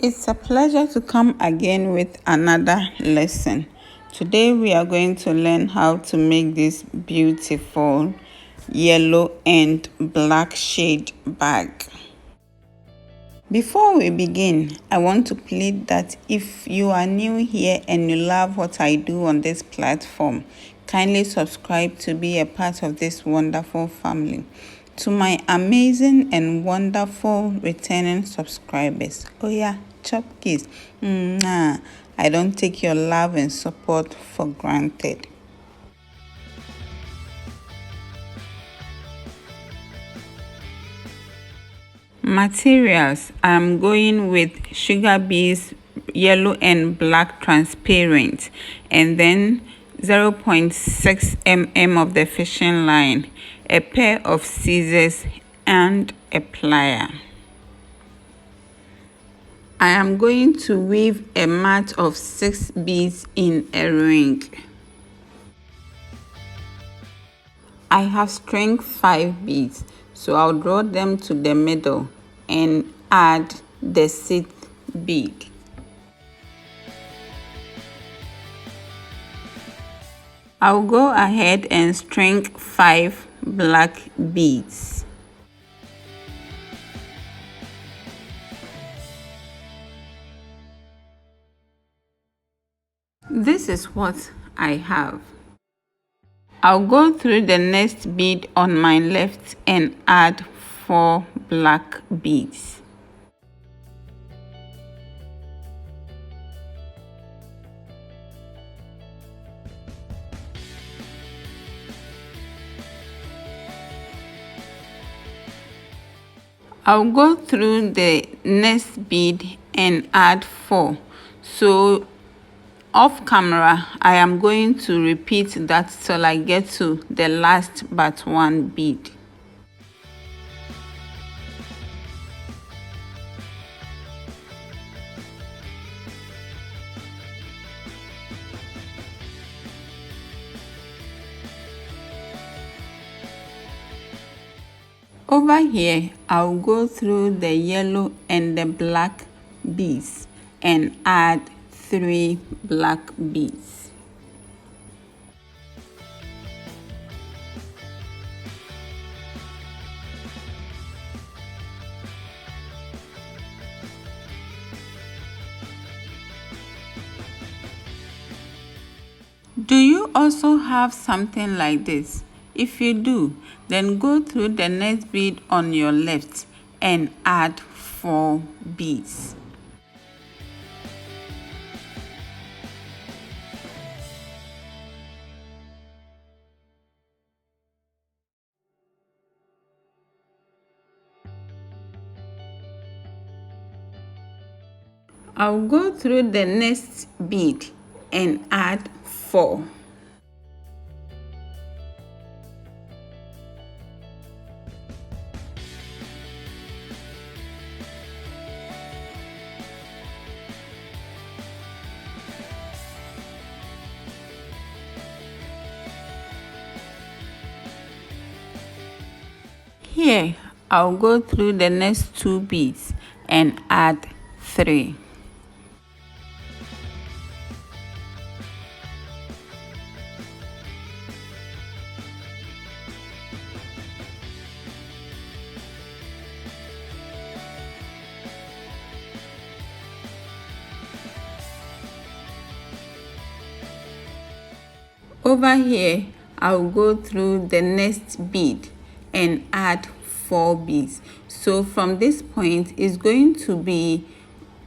It's a pleasure to come again with another lesson. Today we are going to learn how to make this beautiful yellow and black shade bag. Before we begin, I want to plead that if you are new here and you love what I do on this platform, kindly subscribe to be a part of this wonderful family. To my amazing and wonderful returning subscribers, oh yeah, chop kiss. I don't take your love and support for granted. Materials: I'm going with sugar beads, yellow and black transparent, and then 0.6 mm of the fishing line, a pair of scissors, and a plier. I am going to weave a mat of 6 beads in a ring. I have string 5 beads, so I'll draw them to the middle and add the 6th bead. I'll go ahead and string 5 black beads. This is what I have. I'll go through the next bead on my left and add 4 black beads. I'll go through the next bead and add 4. So off camera, I am going to repeat that till I get to the last but one bead. Over here, I'll go through the yellow and the black beads and add 3 black beads. Do you also have something like this? If you do, then go through the next bead on your left and add 4 beads. I'll go through the next bead and add 4. Here, I'll go through the next 2 beads and add 3. Over here, I'll go through the next bead and add 4 beads. So from this point, it's going to be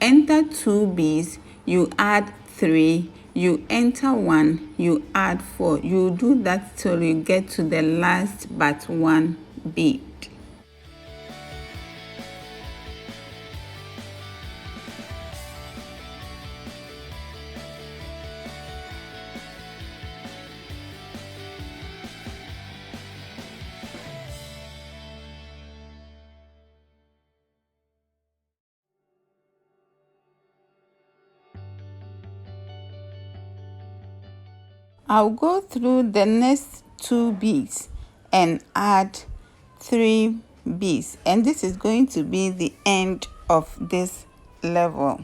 enter 2 beads, you add 3, you enter 1, you add 4. You do that till you get to the last but one bead. I'll go through the next 2 beads and add 3 beads, and this is going to be the end of this level.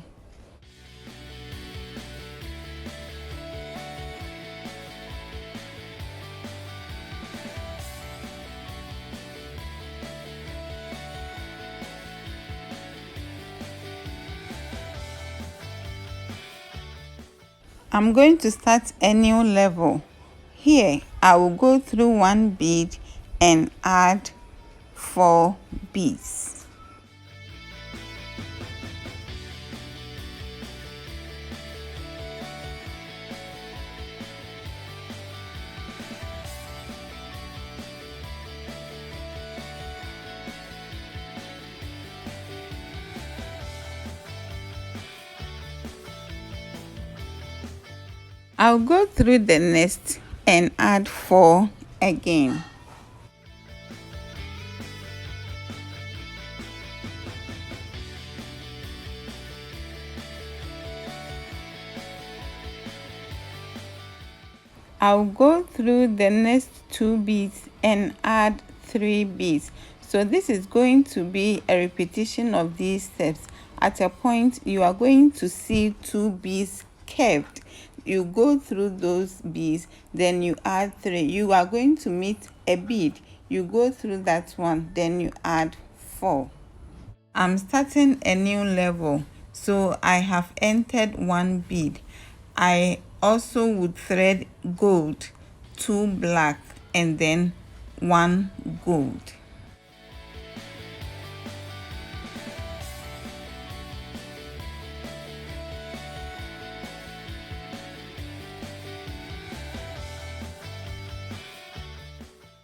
I'm going to start a new level. Here, I will go through one bead and add 4 beads. I'll go through the next and add 4 again. I'll go through the next 2 beads and add 3 beads. So this is going to be a repetition of these steps. At a point, you are going to see 2 beads curved. You go through those beads, then you add 3. You are going to meet a bead. You go through that one, then you add 4. I'm starting a new level, so I have entered 1 bead. I also would thread gold, 2 black, and then 1 gold.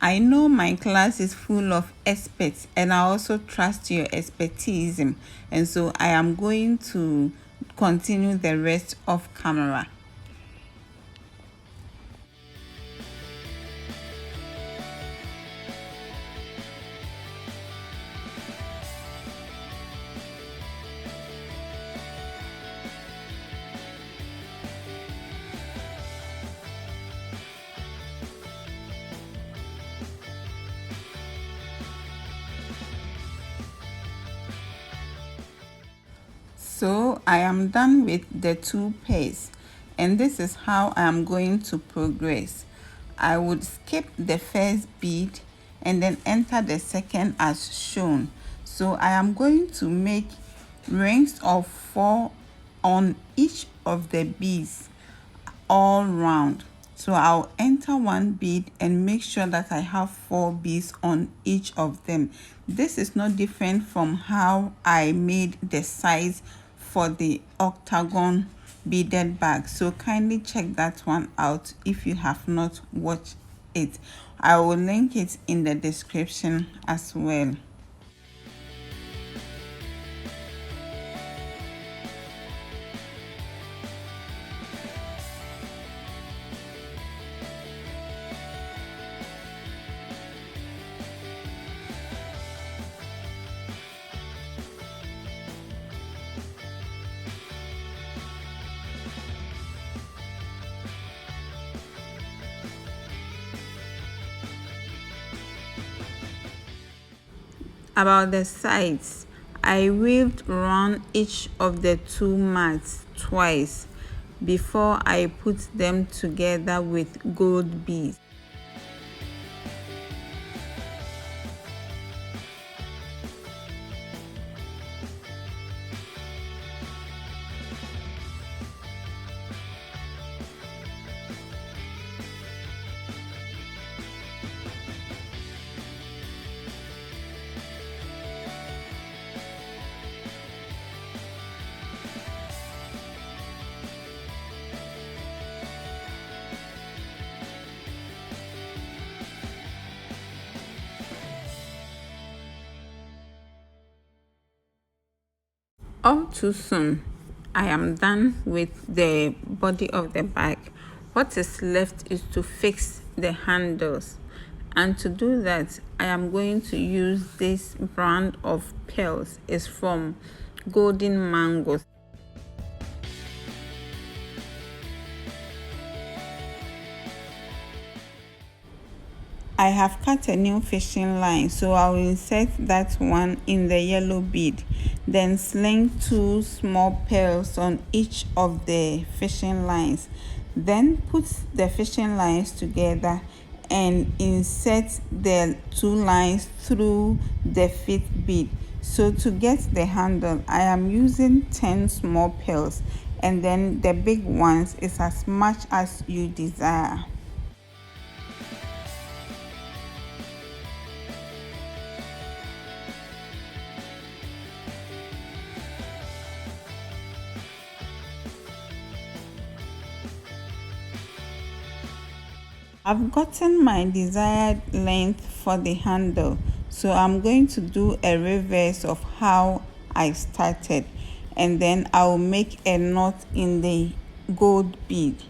I know my class is full of experts, and I also trust your expertise, and so I am going to continue the rest of camera. So I am done with the 2 pairs, and this is how I am going to progress. I would skip the first bead and then enter the second as shown. So I am going to make rings of 4 on each of the beads all round. So I'll enter 1 bead and make sure that I have 4 beads on each of them. This is not different from how I made the size for the octagon beaded bag, so kindly check that one out if you have not watched it. I will link it in the description as well. About the sides, I weaved around each of the 2 mats twice before I put them together with gold beads. All too soon, I am done with the body of the bag. What is left is to fix the handles, and to do that I am going to use this brand of pearls. It's from Golden Mangoes. I have cut a new fishing line, so I'll insert that one in the yellow bead, then sling 2 small pearls on each of the fishing lines. Then put the fishing lines together and insert the 2 lines through the 5th bead. So to get the handle, I am using 10 small pearls, and then the big ones is as much as you desire. I've gotten my desired length for the handle, so I'm going to do a reverse of how I started, and then I'll make a knot in the gold bead,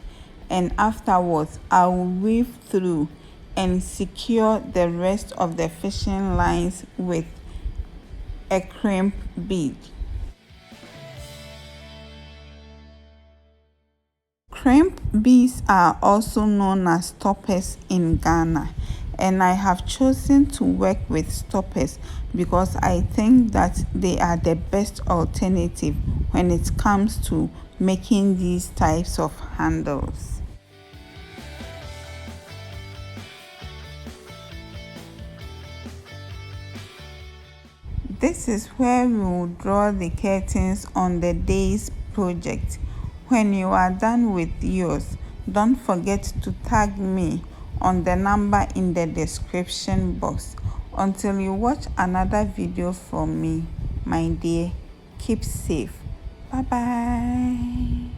and afterwards I'll weave through and secure the rest of the fishing lines with a crimp bead. Crimp beads are also known as stoppers in Ghana, and I have chosen to work with stoppers because I think that they are the best alternative when it comes to making these types of handles. This is where we will draw the curtains on the day's project. When you are done with yours, don't forget to tag me on the number in the description box. Until you watch another video from me, my dear, keep safe. Bye bye.